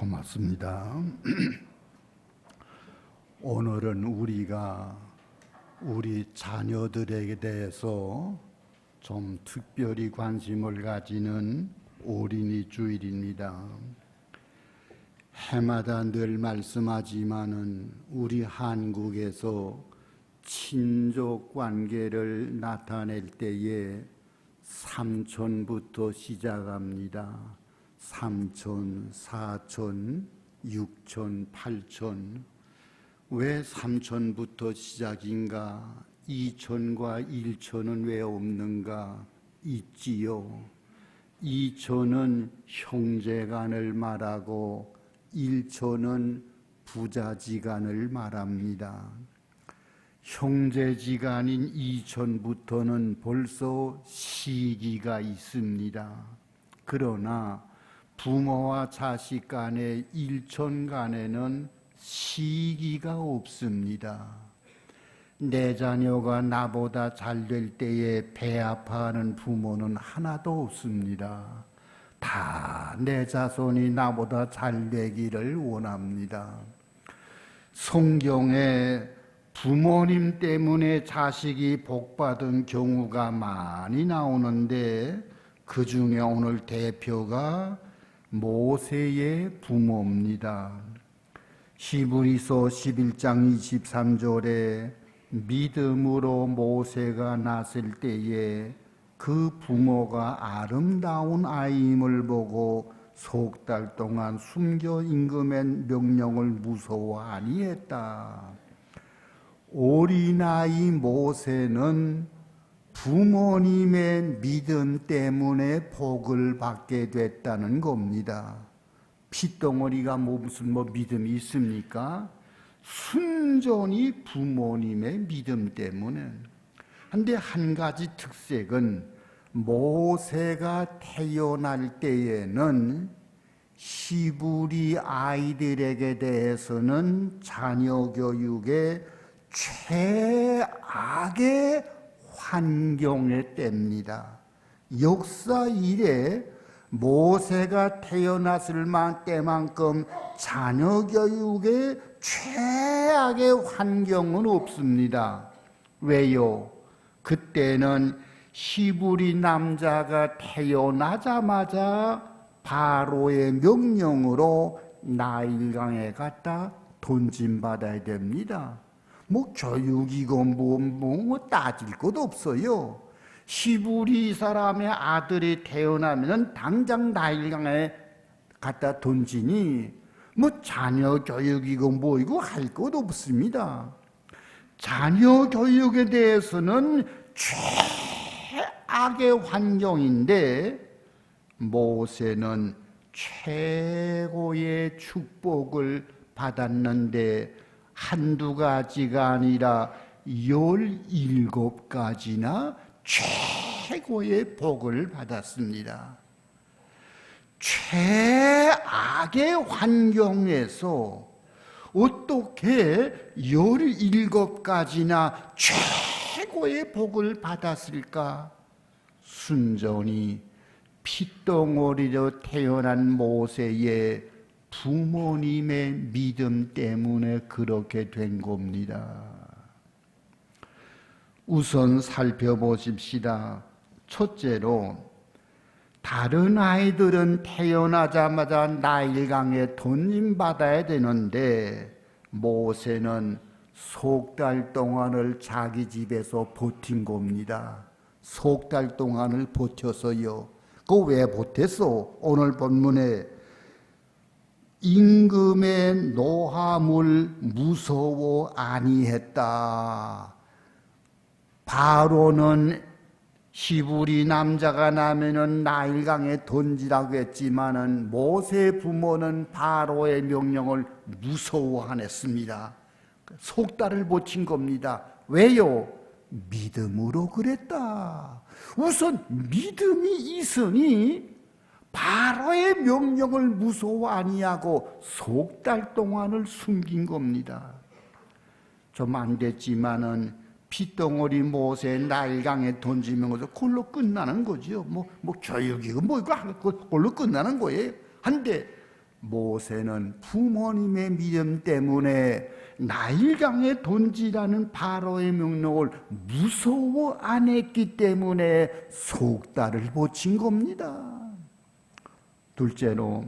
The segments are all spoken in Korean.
고맙습니다. 오늘은 우리가 우리 자녀들에게 대해서 좀 특별히 관심을 가지는 어린이 주일입니다. 해마다 늘 말씀하지만은 우리 한국에서 친족 관계를 나타낼 때에 삼촌부터 시작합니다. 삼촌, 사촌, 육촌, 팔촌. 왜 삼촌부터 시작인가? 이촌과 일촌은 왜 없는가? 있지요. 이촌은 형제간을 말하고 일촌은 부자지간을 말합니다. 형제지간인 이촌부터는 벌써 시기가 있습니다. 그러나 부모와 자식 간의 일촌 간에는 시기가 없습니다. 내 자녀가 나보다 잘 될 때에 배 아파하는 부모는 하나도 없습니다. 다 내 자손이 나보다 잘 되기를 원합니다. 성경에 부모님 때문에 자식이 복받은 경우가 많이 나오는데 그 중에 오늘 대표가 모세의 부모입니다. 히브리서 11장 23절에 믿음으로 모세가 낳았을 때에 그 부모가 아름다운 아이임을 보고 석 달 동안 숨겨 임금의 명령을 무서워 아니했다. 어린아이 모세는 부모님의 믿음 때문에 복을 받게 됐다는 겁니다. 핏덩어리가 무슨 믿음이 있습니까? 순전히 부모님의 믿음 때문에. 근데 한 가지 특색은 모세가 태어날 때에는 히브리 아이들에게 대해서는 자녀 교육의 최악의 환경의 때입니다. 역사 이래 모세가 태어났을 때만큼 자녀 교육의 최악의 환경은 없습니다. 왜요? 그때는 히브리 남자가 태어나자마자 바로의 명령으로 나일강에 갖다 돈짐받아야 됩니다. 교육이고 따질 것도 없어요. 히브리 사람의 아들이 태어나면 당장 나일강에 갖다 던지니 자녀 교육이고 이거 할 것 없습니다. 자녀 교육에 대해서는 최악의 환경인데 모세는 최고의 축복을 받았는데 한두 가지가 아니라 17가지나 최고의 복을 받았습니다. 최악의 환경에서 어떻게 17가지나 최고의 복을 받았을까? 순전히 핏덩어리로 태어난 모세의 부모님의 믿음 때문에 그렇게 된 겁니다. 우선 살펴보십시다. 첫째로, 다른 아이들은 태어나자마자 나일강에 던짐받아야 되는데 모세는 석 달 동안을 자기 집에서 버틴 겁니다. 석 달 동안을 버텨서요. 그거 왜 버텼어? 오늘 본문에 임금의 노함을 무서워 아니했다. 바로는 히브리 남자가 나면은 나일강에 던지라고 했지만은 모세 부모는 바로의 명령을 무서워 안 했습니다. 석 달을 버틴 겁니다. 왜요? 믿음으로 그랬다. 우선 믿음이 있으니 바로의 명령을 무서워 아니하고 석 달 동안을 숨긴 겁니다. 좀 안 됐지만은 핏덩어리 모세 나일강에 던지면 그걸로 끝나는 거죠. 교육이고 이거 그걸로 끝나는 거예요. 한데 모세는 부모님의 믿음 때문에 나일강에 던지라는 바로의 명령을 무서워 안 했기 때문에 속달을 고친 겁니다. 둘째로,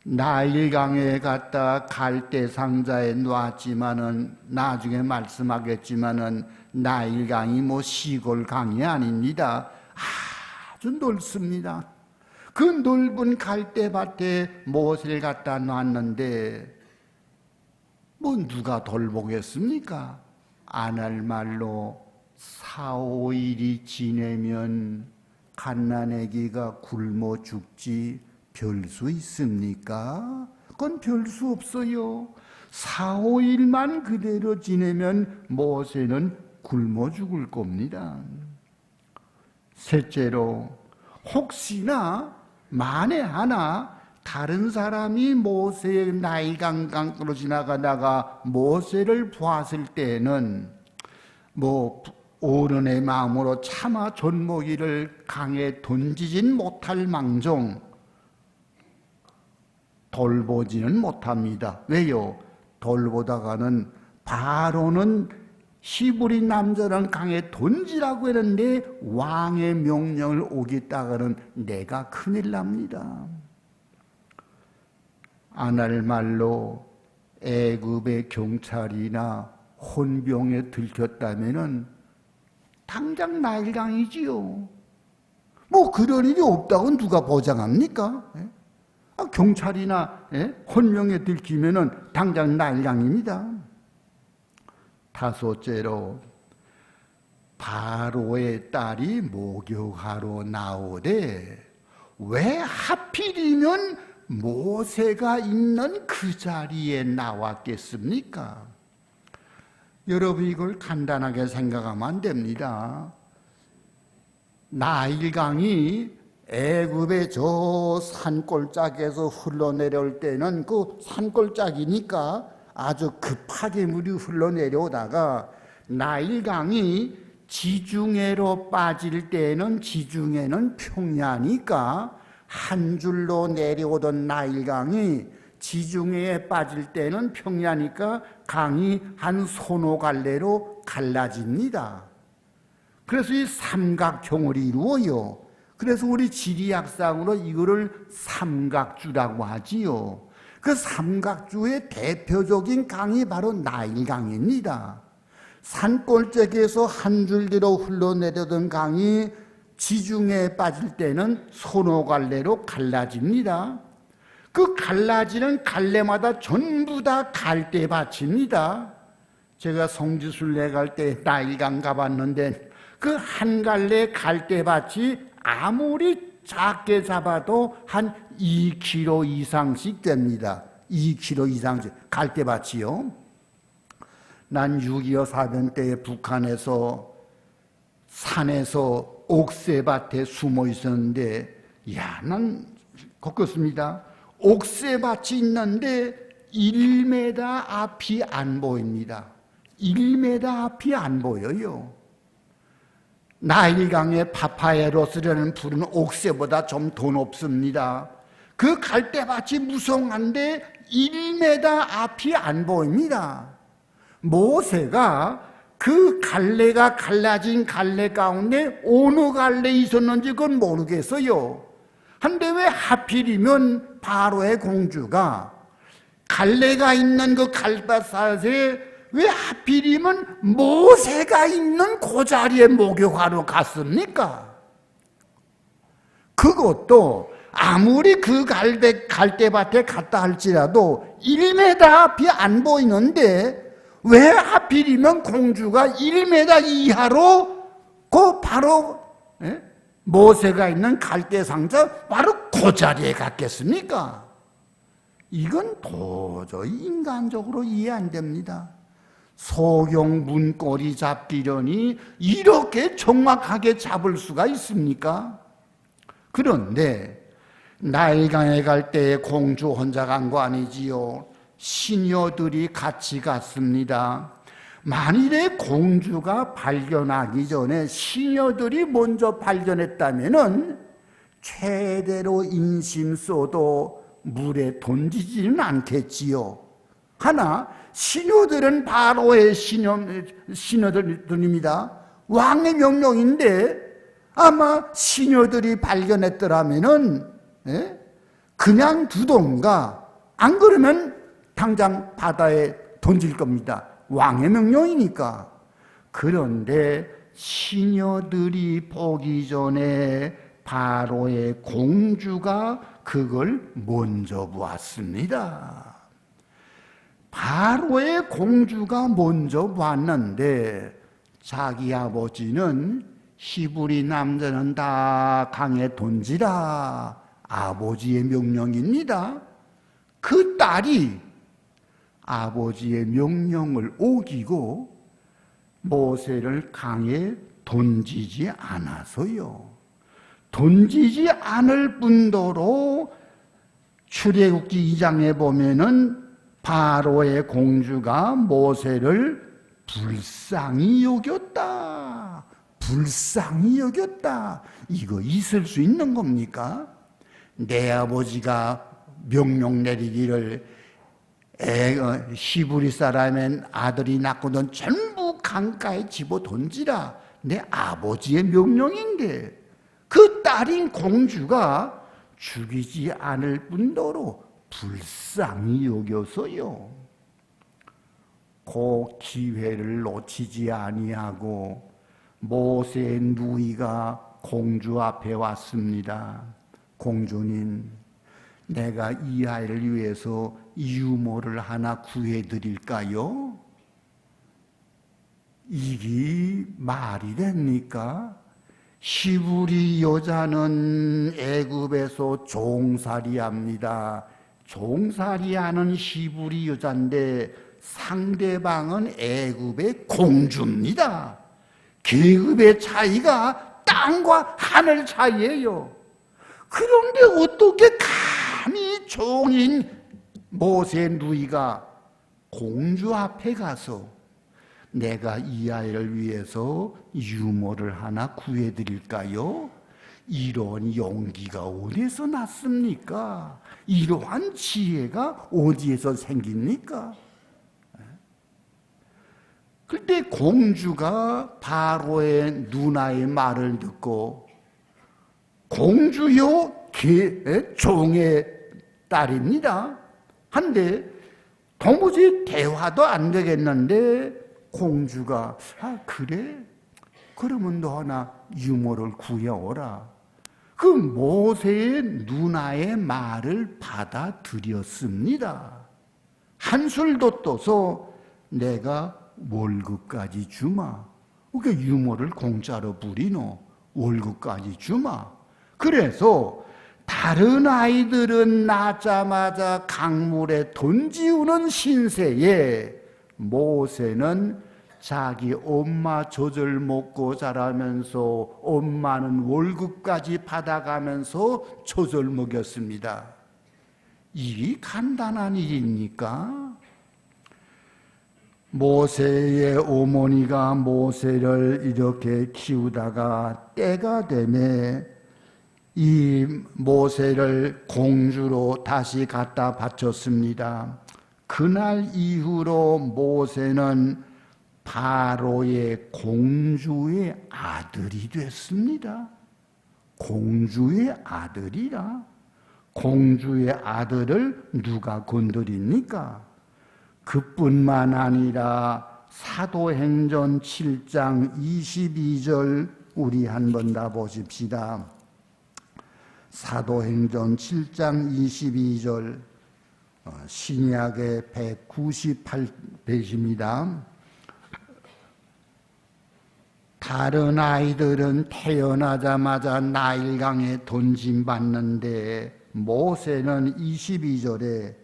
나일강에 갖다 갈대 상자에 놨지만은 나중에 말씀하겠지만은 나일강이 뭐 시골 강이 아닙니다. 아주 넓습니다. 그 넓은 갈대밭에 모세를 갖다 놨는데 뭐 누가 돌보겠습니까? 안 할 말로 4-5일이 지내면 갓난아기가 굶어 죽지 별 수 있습니까? 그건 별 수 없어요. 4-5일만 그대로 지내면 모세는 굶어 죽을 겁니다. 셋째로, 혹시나 만에 하나 다른 사람이 모세의 나일강으로 지나가다가 모세를 보았을 때는 뭐 어른의 마음으로 차마 젖먹이를 강에 던지진 못할 망정 돌보지는 못합니다. 왜요? 돌보다가는 바로는 히브리 남자는 강에 던지라고 했는데 왕의 명령을 오겠다가는 내가 큰일 납니다. 안 할 말로 애굽의 경찰이나 혼병에 들켰다면은 당장 나일강이지요. 뭐 그런 일이 없다고 누가 보장합니까? 경찰이나 혼병에 들키면은 당장 나일강입니다. 다섯째로, 바로의 딸이 목욕하러 나오되 왜 하필이면 모세가 있는 그 자리에 나왔겠습니까? 여러분, 이걸 간단하게 생각하면 안 됩니다. 나일강이 애굽의 저 산골짜기에서 흘러내려올 때는 그 산골짜기니까 아주 급하게 물이 흘러내려오다가 나일강이 지중해로 빠질 때는 지중해는 평야니까 한 줄로 내려오던 나일강이 지중해에 빠질 때는 평야니까 강이 한 서너 갈래로 갈라집니다. 그래서 이 삼각형을 이루어요. 그래서 우리 지리학상으로 이거를 삼각주라고 하지요. 그 삼각주의 대표적인 강이 바로 나일강입니다. 산골짜기에서 한 줄기로 흘러내려던 강이 지중해에 빠질 때는 서너 갈래로 갈라집니다. 그 갈라지는 갈래마다 전부 다 갈대밭입니다. 제가 성지순례 갈 때 나일강 가봤는데 그 한 갈래 갈대밭이 아무리 작게 잡아도 한 2kg 이상씩 됩니다. 2kg 이상씩 갈대밭이요. 난 6.25 사변 때 북한에서 산에서 옥새밭에 숨어 있었는데 난 겪었습니다. 옥새밭이 있는데 1m 앞이 안 보입니다. 1m 앞이 안 보여요. 나일강의 파파에로스라는 풀은 옥새보다 좀 더 높습니다. 그 갈대밭이 무성한데 1m 앞이 안 보입니다. 모세가 그 갈래가 갈라진 갈래 가운데 어느 갈래에 있었는지 그건 모르겠어요. 한데 왜 하필이면 바로의 공주가 갈래가 있는 그 갈대밭에 왜 하필이면 모세가 있는 그 자리에 목욕하러 갔습니까? 그것도 아무리 그 갈대밭에 갔다 할지라도 1m 앞이 안 보이는데 왜 하필이면 공주가 1m 이하로 그 바로 모세가 있는 갈대상자 바로 그 자리에 갔겠습니까? 이건 도저히 인간적으로 이해 안 됩니다. 소경 문고리 잡기련이 이렇게 정확하게 잡을 수가 있습니까? 그런데 나일강에 갈 때 공주 혼자 간 거 아니지요. 시녀들이 같이 갔습니다. 만일에 공주가 발견하기 전에 시녀들이 먼저 발견했다면은 최대로 인심 써도 물에 던지지는 않겠지요. 하나 시녀들은 바로의 시녀들입니다. 왕의 명령인데 아마 시녀들이 발견했더라면은 그냥 두던가 안 그러면 당장 바다에 던질 겁니다. 왕의 명령이니까. 그런데 시녀들이 보기 전에 바로의 공주가 그걸 먼저 보았습니다. 바로의 공주가 먼저 봤는데 자기 아버지는 히브리 남자는 다 강에 던지라, 아버지의 명령입니다. 그 딸이 아버지의 명령을 어기고 모세를 강에 던지지 않아서요. 던지지 않을 뿐더러 출애굽기 2장에 보면은 바로의 공주가 모세를 불쌍히 여겼다. 불쌍히 여겼다. 이거 있을 수 있는 겁니까? 내 아버지가 명령 내리기를 히브리 사람의 아들이 낳고는 전부 강가에 집어 던지라. 내 아버지의 명령인데 그 딸인 공주가 죽이지 않을 뿐더러 불쌍히 여겨서요. 그 기회를 놓치지 아니하고 모세의 누이가 공주 앞에 왔습니다. 공주님, 내가 이 아이를 위해서 유모를 하나 구해드릴까요? 이게 말이 됩니까? 히브리 여자는 애굽에서 종살이합니다. 종살이하는 히브리 여자인데 상대방은 애굽의 공주입니다. 계급의 차이가 땅과 하늘 차이예요. 그런데 어떻게 감히 종인 모세 누이가 공주 앞에 가서 내가 이 아이를 위해서 유모를 하나 구해드릴까요? 이런 용기가 어디서 났습니까? 이러한 지혜가 어디에서 생깁니까? 그때 공주가 바로의 누나의 말을 듣고 공주요 종의 딸입니다. 한데 도무지 대화도 안 되겠는데 공주가 그래? 그러면 너 하나 유모를 구해오라. 그 모세의 누나의 말을 받아들였습니다. 한술도 떠서 내가 월급까지 주마. 그러니까 유모를 공짜로 부리노. 월급까지 주마. 그래서 다른 아이들은 낳자마자 강물에 던지우는 신세에 모세는 자기 엄마 젖을 먹고 자라면서 엄마는 월급까지 받아가면서 젖을 먹였습니다. 일이 간단한 일입니까? 모세의 어머니가 모세를 이렇게 키우다가 때가 되매 이 모세를 공주로 다시 갖다 바쳤습니다. 그날 이후로 모세는 바로의 공주의 아들이 됐습니다. 공주의 아들이라. 공주의 아들을 누가 건드립니까? 그뿐만 아니라 사도행전 7장 22절 우리 한번 다 보십시다. 사도행전 7장 22절 신약의 198페이지입니다. 다른 아이들은 태어나자마자 나일강에 던짐받는데 모세는 22절에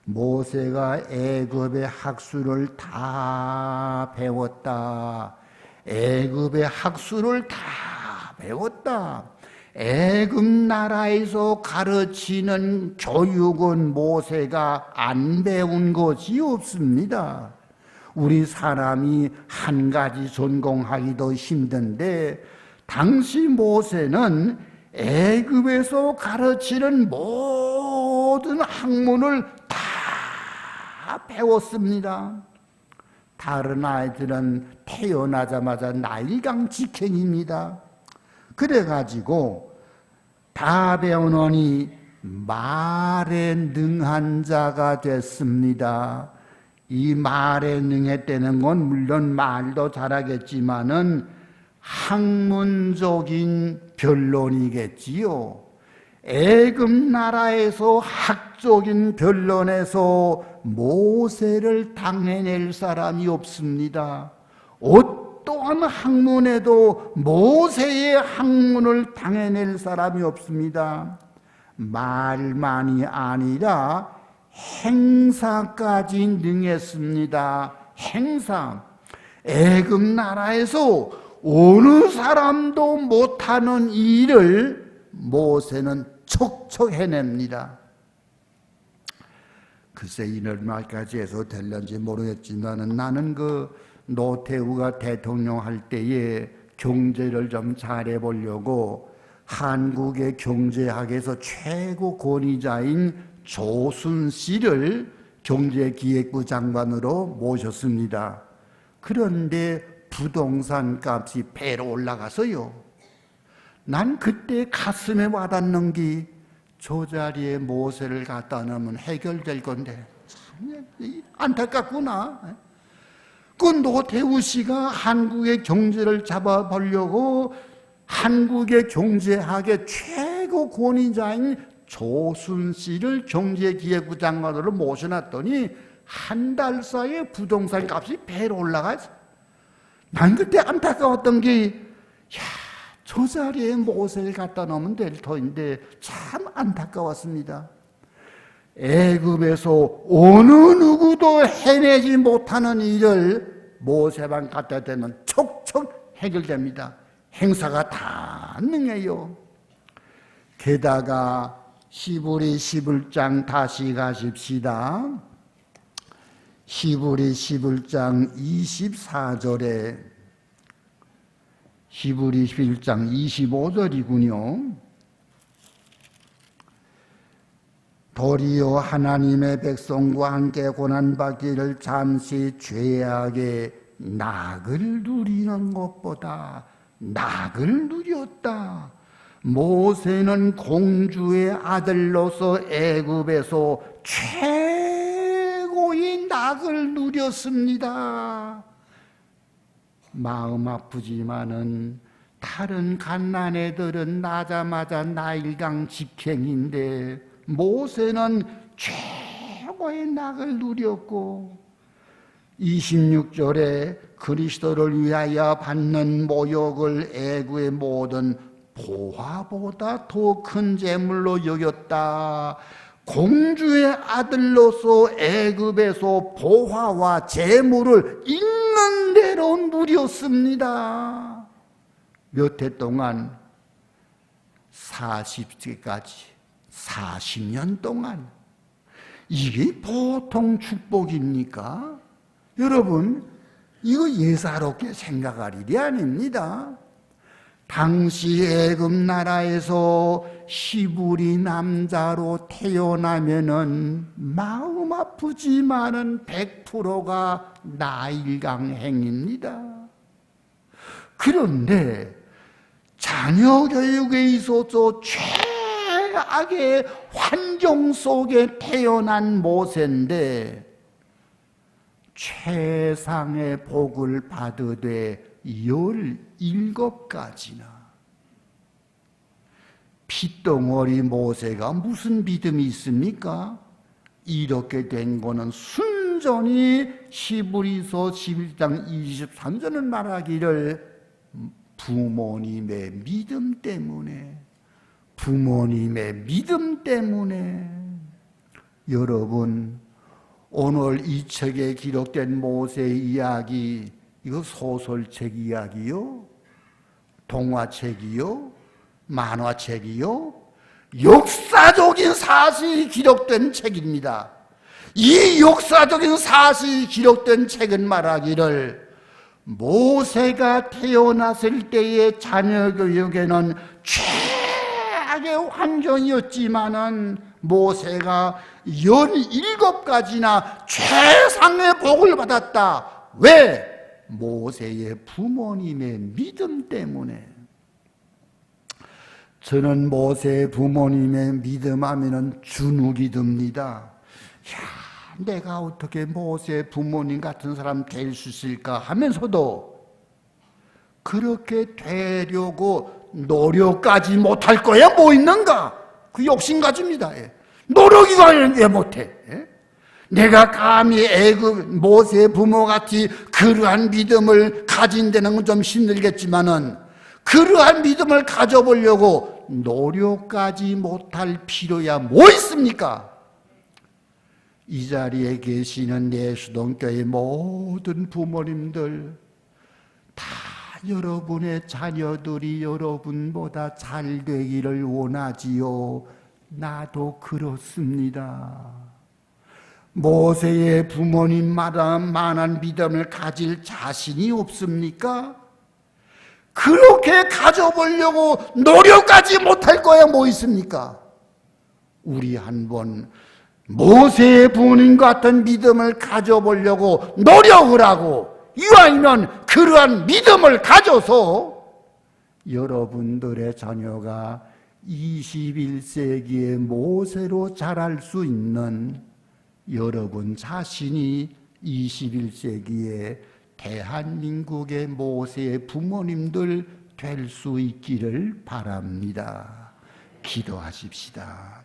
모세가 애굽의 학수를 다 배웠다. 애굽의 학수를 다 배웠다. 애굽 나라에서 가르치는 교육은 모세가 안 배운 것이 없습니다. 우리 사람이 한 가지 전공하기도 힘든데 당시 모세는 애굽에서 가르치는 모든 학문을 다 배웠습니다. 다른 아이들은 태어나자마자 나일강 직행입니다. 그래가지고 다 배우노니 말에 능한 자가 됐습니다. 이 말에 능했다는 건 물론 말도 잘하겠지만은 학문적인 변론이겠지요. 애굽 나라에서 학적인 변론에서 모세를 당해낼 사람이 없습니다. 어떠한 학문에도 모세의 학문을 당해낼 사람이 없습니다. 말만이 아니라 행사까지 능했습니다. 행사. 애굽 나라에서 어느 사람도 못하는 일을 모세는 척척 해냅니다. 글쎄 이런 말까지 해서 될런지 모르겠지만 나는 노태우가 대통령 할 때에 경제를 좀 잘해보려고 한국의 경제학에서 최고 권위자인 조순씨를 경제기획부 장관으로 모셨습니다. 그런데 부동산 값이 배로 올라가서요. 난 그때 가슴에 와닿는 게 저 자리에 모세를 갖다 놓으면 해결될 건데 참 안타깝구나. 그 노태우 씨가 한국의 경제를 잡아보려고 한국의 경제학의 최고 권위자인 조순 씨를 경제기획부 장관으로 모셔놨더니 한 달 사이에 부동산 값이 배로 올라가서 난 그때 안타까웠던 게 저 자리에 모세를 갖다 놓으면 될 터인데 참 안타까웠습니다. 애굽에서 어느 누구도 해내지 못하는 일을 모세만 갖다 대면 척척 해결됩니다. 행사가 다 능해요. 게다가 히브리 11장 다시 가십시다. 히브리 11장 24절에 히브리 11장 25절이군요. 도리어 하나님의 백성과 함께 고난받기를 잠시 죄악의 낙을 누리는 것보다 낙을 누렸다. 모세는 공주의 아들로서 애굽에서 최고의 낙을 누렸습니다. 마음 아프지만은 다른 갓난 애들은 나자마자 나일강 직행인데 모세는 최고의 낙을 누렸고 26절에 그리스도를 위하여 받는 모욕을 애굽의 모든 보화보다 더 큰 재물로 여겼다. 공주의 아들로서 애굽에서 보화와 재물을 있는 대로 누렸습니다. 몇 해 동안 40세까지 40년 동안 이게 보통 축복입니까? 여러분 이거 예사롭게 생각할 일이 아닙니다. 당시 애굽 나라에서 히브리 남자로 태어나면은 마음 아프지만은 100%가 나일강 행입니다. 그런데 자녀 교육에 있어서 최악의 환경 속에 태어난 모세인데 최상의 복을 받으되 17가지나. 핏덩어리 모세가 무슨 믿음이 있습니까? 이렇게 된 거는 순전히 히브리서 11장 23절은 말하기를 부모님의 믿음 때문에, 부모님의 믿음 때문에. 여러분 오늘 이 책에 기록된 모세의 이야기, 이거 소설책 이야기요? 동화책이요? 만화책이요? 역사적인 사실이 기록된 책입니다. 이 역사적인 사실이 기록된 책은 말하기를 모세가 태어났을 때의 자녀 교육에는 최악의 환경이었지만은 모세가 17가지나 최상의 복을 받았다. 왜? 모세의 부모님의 믿음 때문에. 저는 모세의 부모님의 믿음 하면은 주눅이 듭니다. 내가 어떻게 모세 부모님 같은 사람 될 수 있을까 하면서도 그렇게 되려고 노력까지 못할 거야 뭐 있는가? 그 욕심 가집니다. 노력이가 왜 못해? 내가 감히 모세 부모같이 그러한 믿음을 가진 데는 좀 힘들겠지만은 그러한 믿음을 가져보려고 노력까지 못할 필요야 뭐 있습니까? 이 자리에 계시는 예수동교회 모든 부모님들 다 여러분의 자녀들이 여러분보다 잘 되기를 원하지요. 나도 그렇습니다. 모세의 부모님만한 믿음을 가질 자신이 없습니까? 그렇게 가져보려고 노력까지 못할 거야 뭐 있습니까? 우리 한번 모세의 부모님 같은 믿음을 가져보려고 노력을 하고 이왕이면 그러한 믿음을 가져서 여러분들의 자녀가 21세기의 모세로 자랄 수 있는 여러분 자신이 21세기의 대한민국의 모세의 부모님들 될 수 있기를 바랍니다. 기도하십시다.